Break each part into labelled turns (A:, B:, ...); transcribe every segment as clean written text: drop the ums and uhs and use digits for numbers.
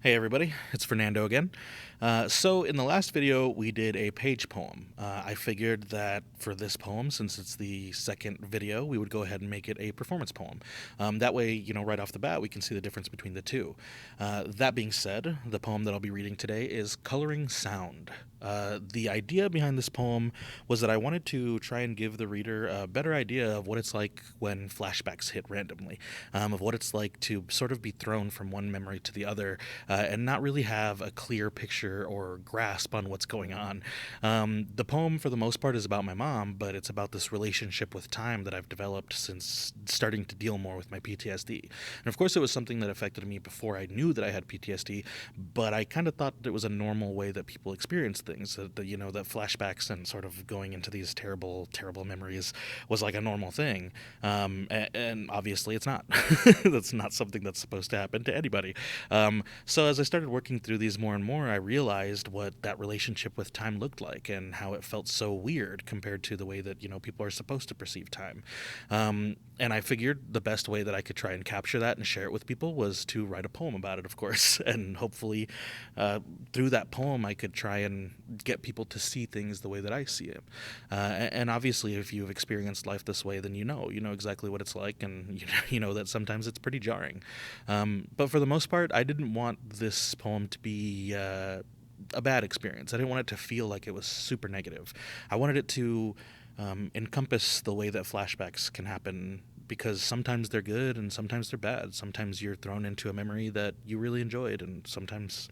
A: Hey everybody, it's Fernando again. So in the last video, we did a page poem. I figured that for this poem, since it's the second video, we would go ahead and make it a performance poem. That way, right off the bat, we can see the difference between the two. That being said, the poem that I'll be reading today is Coloring Sound. The idea behind this poem was that I wanted to try and give the reader a better idea of what it's like when flashbacks hit randomly, of what it's like to sort of be thrown from one memory to the other and not really have a clear picture or grasp on what's going on. The poem, for the most part, is about my mom, but it's about this relationship with time that I've developed since starting to deal more with my PTSD. And of course, it was something that affected me before I knew that I had PTSD, but I kind of thought that it was a normal way that people experience things. That flashbacks and sort of going into these terrible, terrible memories was like a normal thing. And obviously, it's not. That's not something that's supposed to happen to anybody. So as I started working through these more and more, I realized what that relationship with time looked like and how it felt so weird compared to the way that people are supposed to perceive time. And I figured the best way that I could try and capture that and share it with people was to write a poem about it, of course. And hopefully, through that poem, I could try and get people to see things the way that I see it. And obviously, if you've experienced life this way, then you know exactly what it's like, and you know that sometimes it's pretty jarring. But for the most part, I didn't want this poem to be a bad experience. I didn't want it to feel like it was super negative. I wanted it to encompass the way that flashbacks can happen, because sometimes they're good and sometimes they're bad. Sometimes you're thrown into a memory that you really enjoyed, and sometimes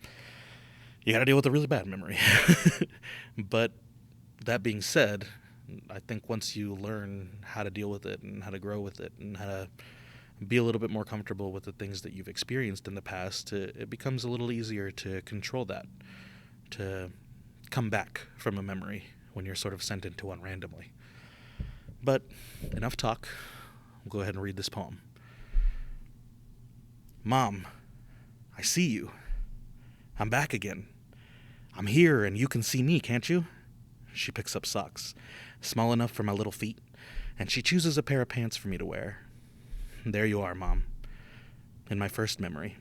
A: you got to deal with a really bad memory. But that being said, I think once you learn how to deal with it and how to grow with it and how to be a little bit more comfortable with the things that you've experienced in the past, it becomes a little easier to control that, to come back from a memory when you're sort of sent into one randomly. But enough talk. We'll go ahead and read this poem. Mom, I see you. I'm back again. I'm here and you can see me, can't you? She picks up socks, small enough for my little feet, and she chooses a pair of pants for me to wear. There you are, Mom. In my first memory.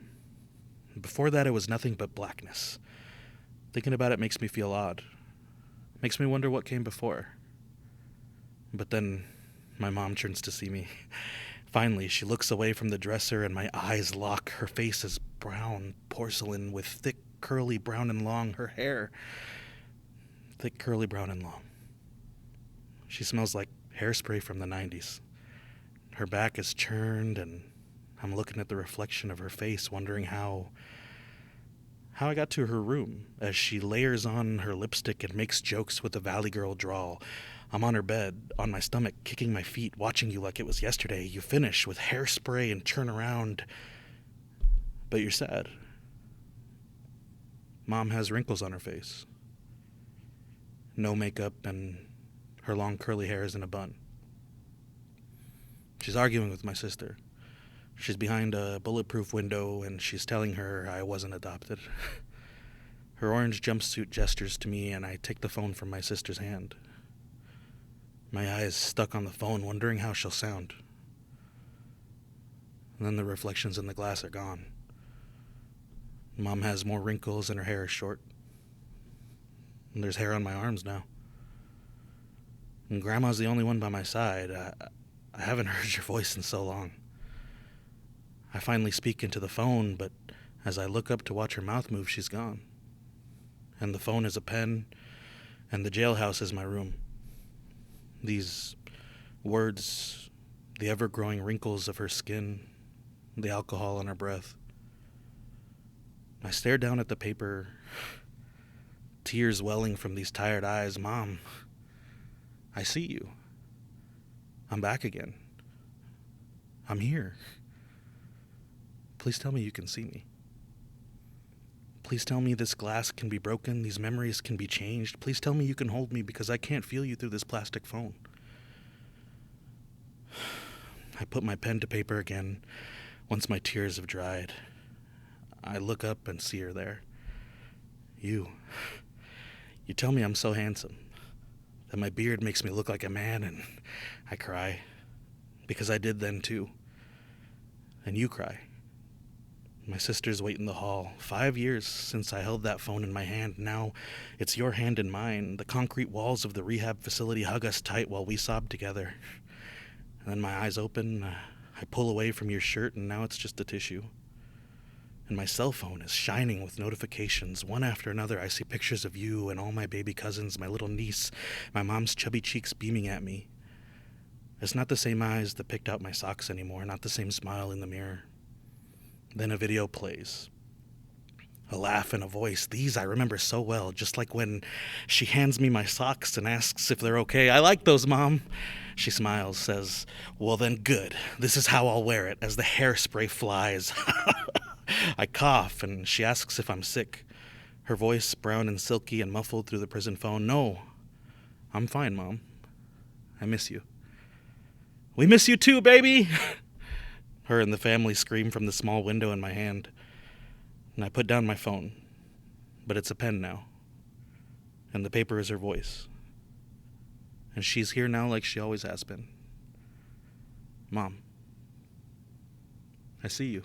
A: Before that, it was nothing but blackness. Thinking about it makes me feel odd. Makes me wonder what came before. But then my mom turns to see me. Finally, she looks away from the dresser and my eyes lock. Her face is brown porcelain with thick, curly, brown and long. Her hair, thick, curly, brown and long. She smells like hairspray from the 90s. Her back is churned, and I'm looking at the reflection of her face, wondering how I got to her room as she layers on her lipstick and makes jokes with the Valley Girl drawl. I'm on her bed, on my stomach, kicking my feet, watching you like it was yesterday. You finish with hairspray and turn around, but you're sad. Mom has wrinkles on her face. No makeup, and her long curly hair is in a bun. She's arguing with my sister. She's behind a bulletproof window, and she's telling her I wasn't adopted. Her orange jumpsuit gestures to me, and I take the phone from my sister's hand. My eyes stuck on the phone, wondering how she'll sound. And then the reflections in the glass are gone. Mom has more wrinkles, and her hair is short. And there's hair on my arms now. And Grandma's the only one by my side. I haven't heard your voice in so long. I finally speak into the phone, but as I look up to watch her mouth move, she's gone. And the phone is a pen, and the jailhouse is my room. These words, the ever-growing wrinkles of her skin, the alcohol on her breath. I stare down at the paper, tears welling from these tired eyes. Mom, I see you. I'm back again. I'm here. Please tell me you can see me. Please tell me this glass can be broken, these memories can be changed. Please tell me you can hold me, because I can't feel you through this plastic phone. I put my pen to paper again once my tears have dried. I look up and see her there. You tell me I'm so handsome, that my beard makes me look like a man, and I cry, because I did then too. And you cry. My sisters wait in the hall. 5 years since I held that phone in my hand. Now it's your hand in mine. The concrete walls of the rehab facility hug us tight while we sob together. And then my eyes open. I pull away from your shirt, and now it's just a tissue. And my cell phone is shining with notifications. One after another, I see pictures of you and all my baby cousins, my little niece, my mom's chubby cheeks beaming at me. It's not the same eyes that picked out my socks anymore, not the same smile in the mirror. Then a video plays. A laugh and a voice. These I remember so well, just like when she hands me my socks and asks if they're okay. I like those, Mom. She smiles, says, well then good. This is how I'll wear it, as the hairspray flies. I cough, and she asks if I'm sick. Her voice brown and silky and muffled through the prison phone. No, I'm fine, Mom. I miss you. We miss you too, baby! Her and the family scream from the small window in my hand. And I put down my phone. But it's a pen now. And the paper is her voice. And she's here now like she always has been. Mom, I see you.